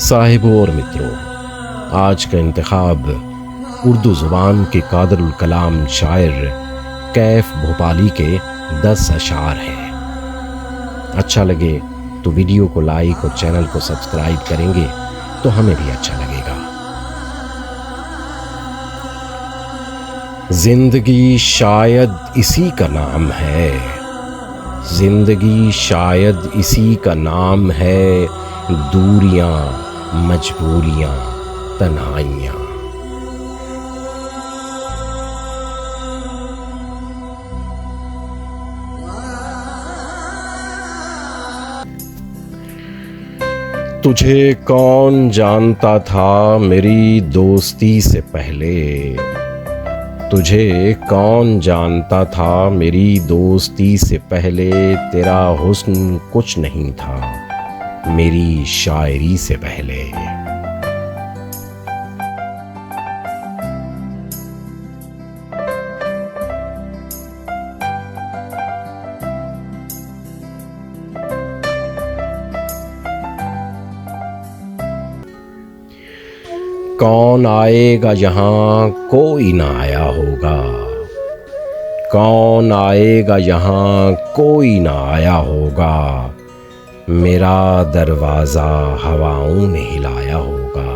साहिबों और मित्रों, आज का इंतखाब उर्दू ज़ुबान के कादरुल कलाम शायर कैफ भोपाली के 10 अशार हैं। अच्छा लगे तो वीडियो को लाइक और चैनल को सब्सक्राइब करेंगे तो हमें भी अच्छा लगेगा। जिंदगी शायद इसी का नाम है, जिंदगी शायद इसी का नाम है, दूरियां, मजबूरियां, तन्हाइयां। तुझे कौन जानता था मेरी दोस्ती से पहले, तुझे कौन जानता था मेरी दोस्ती से पहले, तेरा हुस्न कुछ नहीं था मेरी शायरी से पहले। कौन आएगा यहाँ कोई ना आया होगा, कौन आएगा यहाँ कोई ना आया होगा, मेरा दरवाज़ा हवाओं ने हिलाया होगा।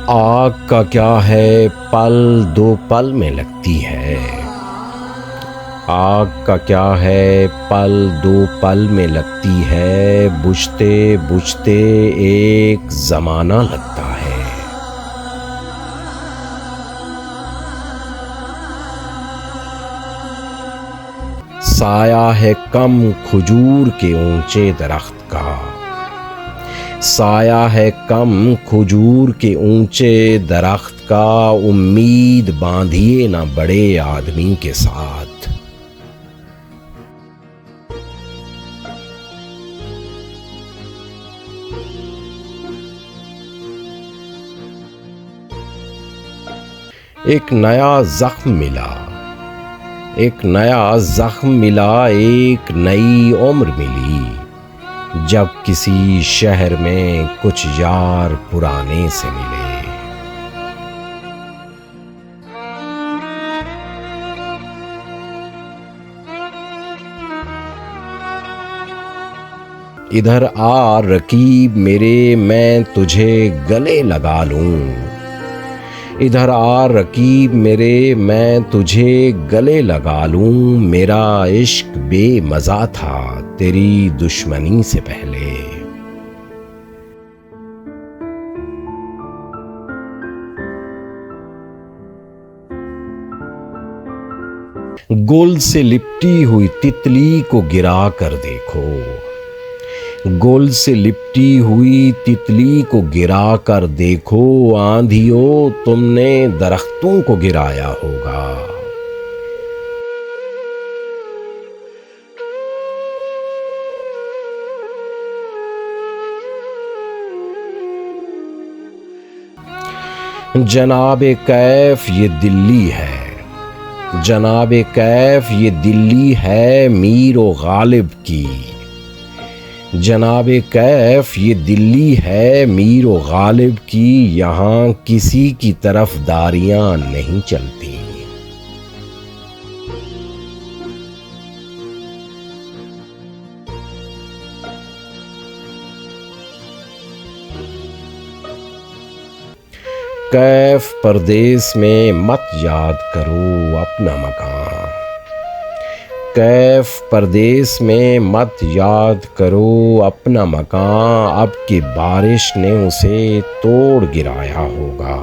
आग का क्या है पल दो पल में लगती है, आग का क्या है पल दो पल में लगती है, बुझते बुझते एक ज़माना लगता है। साया है कम खजूर के ऊंचे दरख्त का, साया है कम खजूर के ऊंचे दरख्त का, उम्मीद बांधिए ना बड़े आदमी के साथ। एक नया जख्म मिला, एक नया जख्म मिला, एक नई उम्र मिली, जब किसी शहर में कुछ यार पुराने से मिले। इधर आ रकीब मेरे, मैं तुझे गले लगा लूं, इधर आ रकीब मेरे, मैं तुझे गले लगा लूं, मेरा इश्क बेमज़ा था तेरी दुश्मनी से पहले। गुल से लिपटी हुई तितली को गिरा कर देखो, गुल से लिपटी हुई तितली को गिरा कर देखो, आंधियों तुमने दरख्तों को गिराया होगा। जनाबे कैफ ये दिल्ली है, जनाबे कैफ ये दिल्ली है मीर ओ गालिब की, जनाबे कैफ ये दिल्ली है मीर ओ गालिब की, यहाँ किसी की तरफदारियां नहीं चलती। कैफ परदेस में मत याद करो अपना मकान, कैफ परदेस में मत याद करो अपना मकान, अब कि बारिश ने उसे तोड़ गिराया होगा।